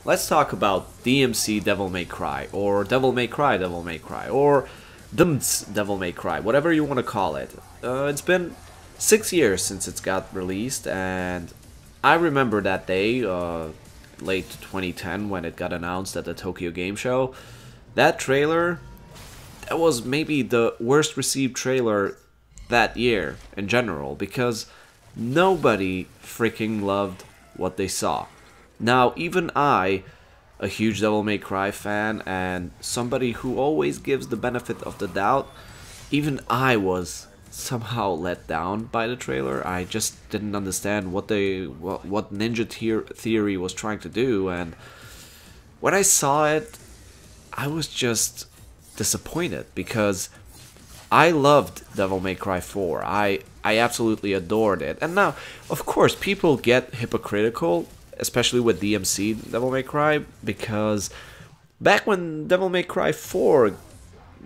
let's talk about DmC Devil May Cry, or Devil May Cry Devil May Cry, or DmC Devil May Cry, whatever you want to call it. It's been 6 years since it's got released, and I remember that day, late 2010, when it got announced at the Tokyo Game Show. That trailer, that was maybe the worst received trailer that year in general, because nobody freaking loved what they saw. Now, even I, a huge Devil May Cry fan and somebody who always gives the benefit of the doubt, even I was somehow let down by the trailer. I just didn't understand what Ninja Theory was trying to do, and when I saw it, I was just disappointed, because I loved Devil May Cry 4. I absolutely adored it. And now, of course, people get hypocritical, especially with DmC Devil May Cry, because back when Devil May Cry 4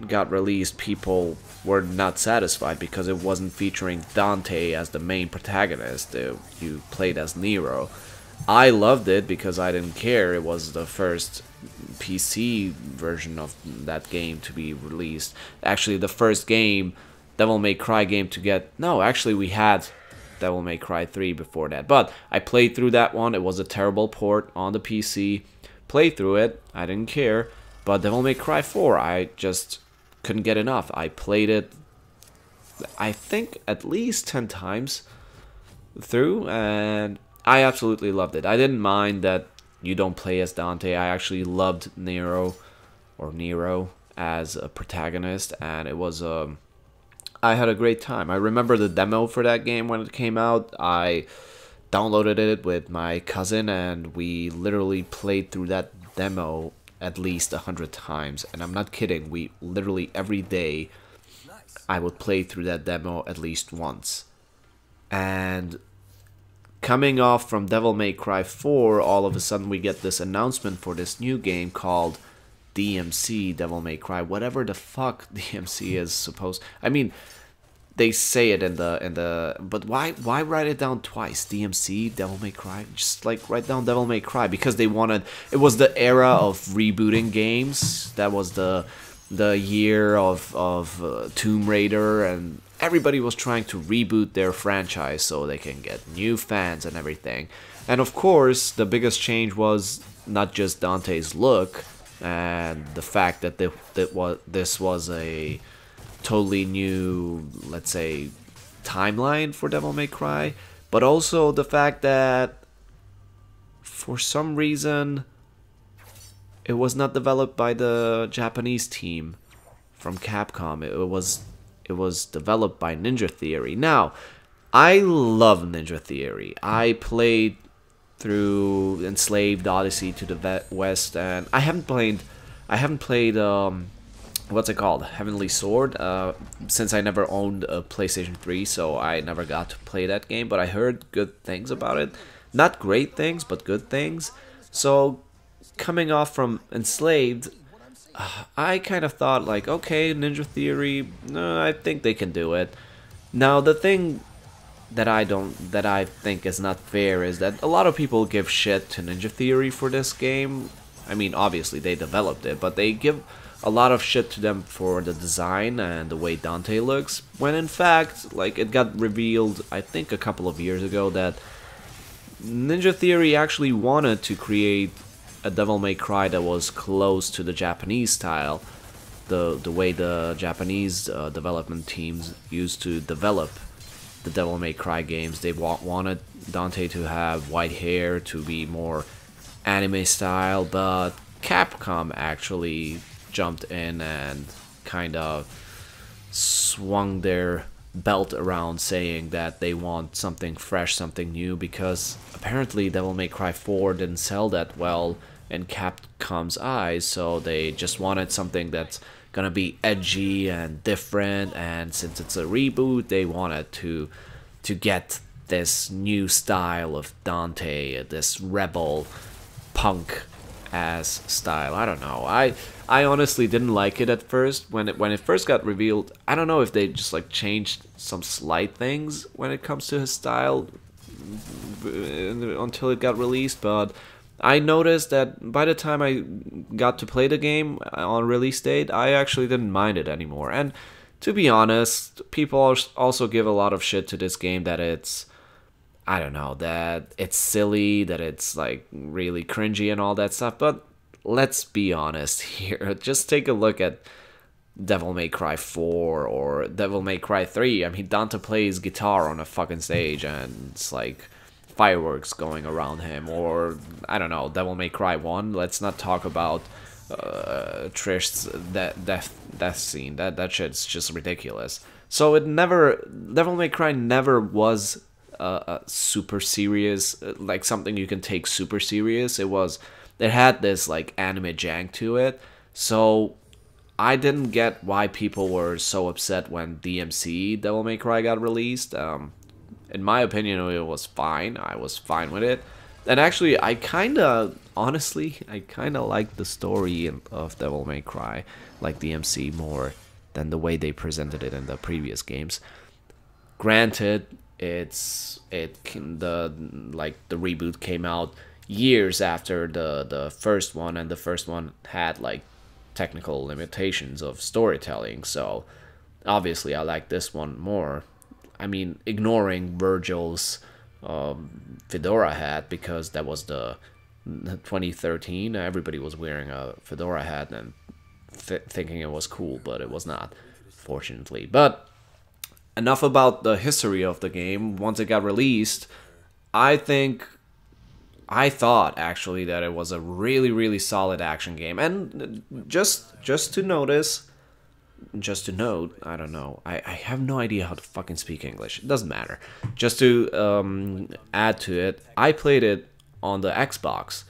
got released, people were not satisfied because it wasn't featuring Dante as the main protagonist. You played as Nero. I loved it because I didn't care. It was the first PC version of that game to be released. Actually, the first game, Devil May Cry game to get... No, actually we had Devil May Cry 3 before that. But I played through that one. It was a terrible port on the PC. Played through it. I didn't care. But Devil May Cry 4, I just couldn't get enough. I played it, I think, at least 10 times through, and I absolutely loved it. I didn't mind that you don't play as Dante. I actually loved Nero as a protagonist, and it was I had a great time. I remember the demo for that game when it came out. I downloaded it with my cousin, and we literally played through that demo at least 100 times, and I'm not kidding. We literally every day I would play through that demo at least once. And coming off from Devil May Cry 4, all of a sudden we get this announcement for this new game called DmC Devil May Cry, whatever the fuck DmC is supposed. I mean, they say it in the but why write it down twice? DmC Devil May Cry, just like write down Devil May Cry, because they wanted, it was the era of rebooting games. That was the year of Tomb Raider, and everybody was trying to reboot their franchise so they can get new fans and everything. And of course, the biggest change was not just Dante's look and the fact that this was a totally new, let's say, timeline for Devil May Cry, but also the fact that for some reason it was not developed by the Japanese team from Capcom. It was developed by Ninja Theory. Now, I love Ninja Theory. I played through Enslaved, Odyssey to the West, and I haven't played what's it called? Heavenly Sword, since I never owned a PlayStation 3, so I never got to play that game, but I heard good things about it. Not great things, but good things. So, coming off from Enslaved, I kind of thought like, okay, Ninja Theory, I think they can do it. Now, the thing that I think is not fair is that a lot of people give shit to Ninja Theory for this game. I mean, obviously they developed it, but they give a lot of shit to them for the design and the way Dante looks, when in fact, like, it got revealed, I think a couple of years ago, that Ninja Theory actually wanted to create a Devil May Cry that was close to the Japanese style, the way the Japanese development teams used to develop the Devil May Cry games. They wanted Dante to have white hair, to be more anime style, but Capcom actually jumped in and kind of swung their belt around, saying that they want something fresh, something new, because apparently Devil May Cry 4 didn't sell that well in Capcom's eyes, so they just wanted something that's gonna be edgy and different, and since it's a reboot, they wanted to get this new style of Dante, this rebel punk ass style. I don't know. I honestly didn't like it at first when it first got revealed. I don't know if they just like changed some slight things when it comes to his style until it got released, but I noticed that by the time I got to play the game on release date, I actually didn't mind it anymore. And to be honest, people also give a lot of shit to this game that it's, I don't know, that it's silly, that it's like really cringy and all that stuff. But let's be honest here. Just take a look at Devil May Cry 4 or Devil May Cry 3. I mean, Dante plays guitar on a fucking stage and it's like fireworks going around him. Or, I don't know, Devil May Cry 1. Let's not talk about Trish's death scene. That shit's just ridiculous. So it never, Devil May Cry never was super serious, like something you can take super serious. It had this like anime jank to it. So I didn't get why people were so upset when DmC Devil May Cry got released. In my opinion, it was fine. I was fine with it. And actually, honestly, I kind of like the story of Devil May Cry, like DmC, more than the way they presented it in the previous games. Granted, the reboot came out years after the first one, and the first one had like technical limitations of storytelling, so obviously I like this one more. I mean, ignoring Virgil's fedora hat, because that was the 2013, everybody was wearing a fedora hat and thinking it was cool, but it was not, fortunately. But enough about the history of the game. Once it got released, I thought actually that it was a really, really solid action game. And just to note, I don't know, I have no idea how to fucking speak English. It doesn't matter. Just to add to it, I played it on the Xbox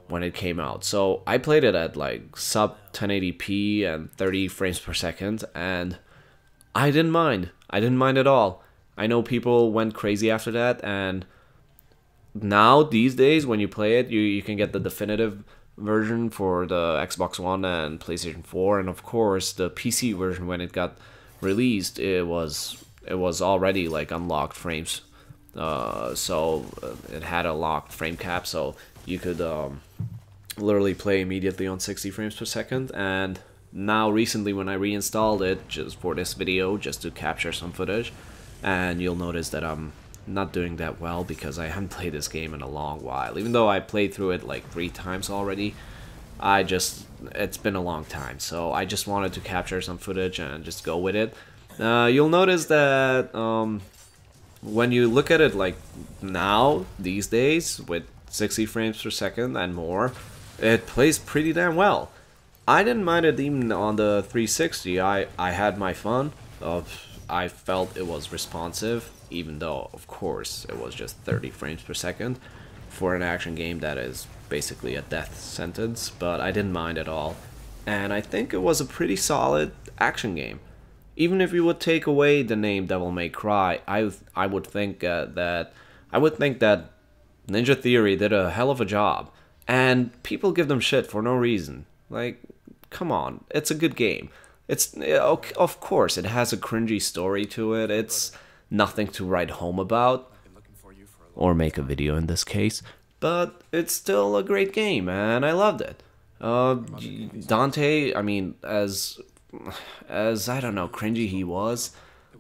when it came out. So I played it at like sub 1080p and 30 frames per second, and I didn't mind. I didn't mind at all. I know people went crazy after that, and now these days when you play it, you can get the definitive version for the Xbox One and PlayStation 4, and of course the PC version. When it got released, it was already like unlocked frames, so it had a locked frame cap, so you could literally play immediately on 60 frames per second. And now recently, when I reinstalled it just for this video, just to capture some footage, and you'll notice that I'm not doing that well because I haven't played this game in a long while. Even though I played through it like 3 times already, it's been a long time, so I just wanted to capture some footage and just go with it. You'll notice that when you look at it like now, these days, with 60 frames per second and more, it plays pretty damn well. I didn't mind it even on the 360. I had my fun. I felt it was responsive, even though, of course, it was just 30 frames per second for an action game that is basically a death sentence, but I didn't mind at all. And I think it was a pretty solid action game. Even if you would take away the name Devil May Cry, I would think that Ninja Theory did a hell of a job, and people give them shit for no reason. Like, come on, it's a good game. It's, of course, it has a cringy story to it. It's nothing to write home about, or make a video in this case, but it's still a great game, and I loved it. Dante, I mean, as I don't know, cringy he was,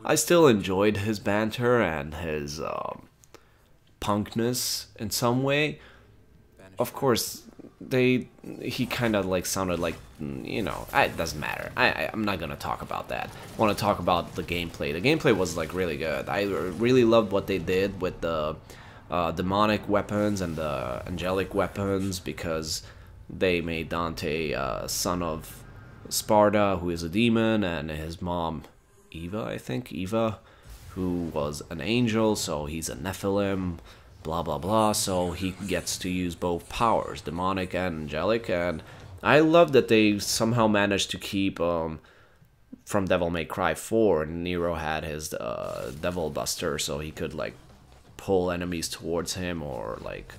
I still enjoyed his banter and his punkness in some way. Of course, he kind of like sounded like, you know, it doesn't matter. I'm not gonna talk about that. I want to talk about the gameplay. The gameplay was like really good. I really loved what they did with the demonic weapons and the angelic weapons, because they made Dante son of Sparta, who is a demon, and his mom, Eva, who was an angel, so he's a Nephilim, blah blah blah, so he gets to use both powers, demonic and angelic. And I love that they somehow managed to keep from Devil May Cry 4, Nero had his Devil Buster, so he could like pull enemies towards him, or like,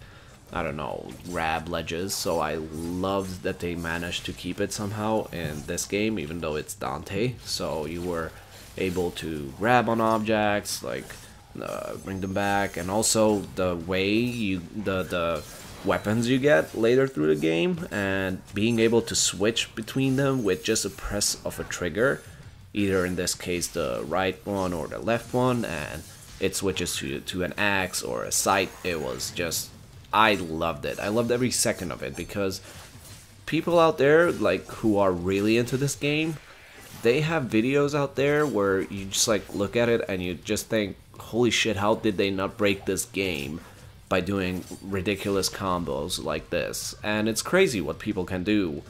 I don't know, grab ledges. So I loved that they managed to keep it somehow in this game, even though it's Dante. So you were able to grab on objects, like bring them back, and also the way the weapons you get later through the game, and being able to switch between them with just a press of a trigger, either in this case the right one or the left one, and it switches to an axe or a sight. It was just, I loved it. I loved every second of it, because people out there like who are really into this game, they have videos out there where you just like look at it and you just think, holy shit, how did they not break this game by doing ridiculous combos like this? And it's crazy what people can do,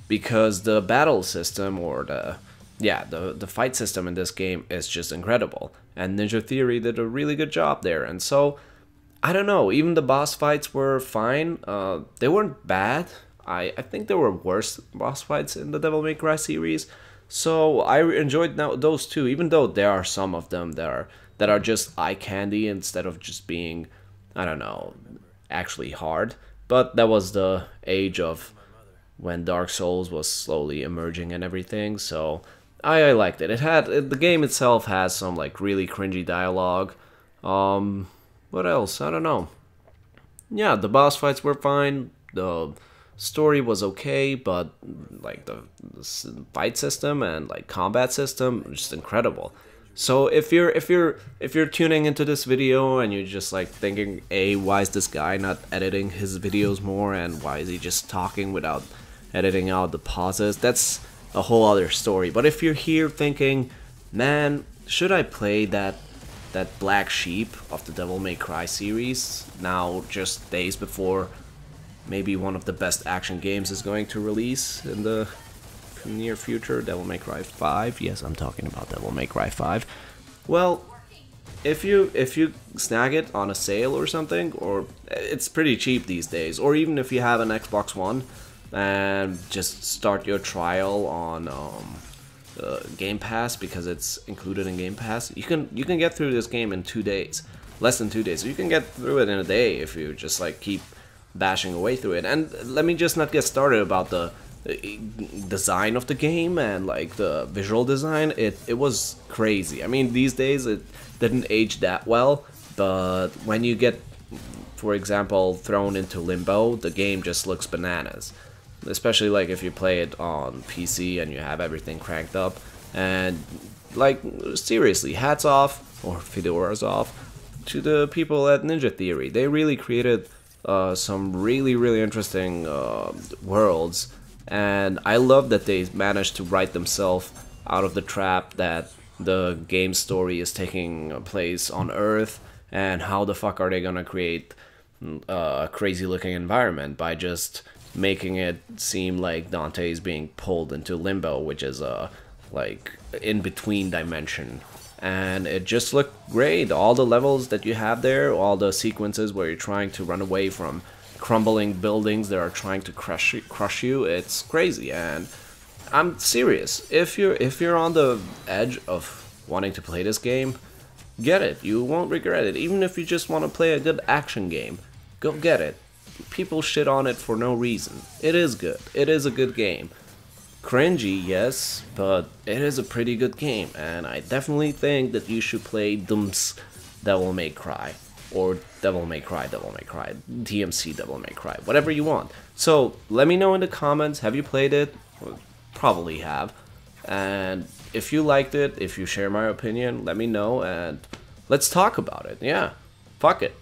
because the battle system, or the fight system in this game is just incredible, and Ninja Theory did a really good job there. And so I don't know, even the boss fights were fine. They weren't bad. I think there were worse boss fights in the Devil May Cry series, so I enjoyed those too, even though there are some of them that are just eye candy instead of just being, I don't know, actually hard. But that was the age of when Dark Souls was slowly emerging and everything, so I liked it. The game itself has some like really cringy dialogue. What else? I don't know. Yeah, the boss fights were fine. The story was okay, but like the fight system and like combat system, just incredible. So if you're tuning into this video and you're just like thinking, why is this guy not editing his videos more, and why is he just talking without editing out the pauses, that's a whole other story. But if you're here thinking, man, should I play that black sheep of the Devil May Cry series now, just days before maybe one of the best action games is going to release in the near future, Devil May Cry 5. Yes, I'm talking about Devil May Cry 5. Well, if you snag it on a sale or something, or it's pretty cheap these days, or even if you have an Xbox One and just start your trial on Game Pass, because it's included in Game Pass, you can get through this game in 2 days, less than 2 days. So you can get through it in a day if you just like keep bashing away through it. And let me just not get started about the design of the game and like the visual design. It was crazy. I mean, these days it didn't age that well, but when you get, for example, thrown into Limbo, the game just looks bananas, especially like if you play it on PC and you have everything cranked up. And like, seriously, hats off, or fedoras off, to the people at Ninja Theory. They really created some really interesting worlds, and I love that they managed to write themselves out of the trap that the game story is taking place on Earth, and how the fuck are they gonna create a crazy looking environment by just making it seem like Dante is being pulled into Limbo, which is a like in between dimension. And it just looked great. All the levels that you have there, all the sequences where you're trying to run away from crumbling buildings that are trying to crush you, it's crazy. And I'm serious, if you're on the edge of wanting to play this game, get it. You won't regret it. Even if you just want to play a good action game, go get it. People shit on it for no reason. It is good. It is a good game. Cringy, yes, but it is a pretty good game, and I definitely think that you should play DmC Devil May Cry, or Devil May Cry, DmC Devil May Cry, whatever you want. So let me know in the comments, have you played it? Well, probably have. And if you liked it, if you share my opinion, let me know, and let's talk about it. Yeah, fuck it.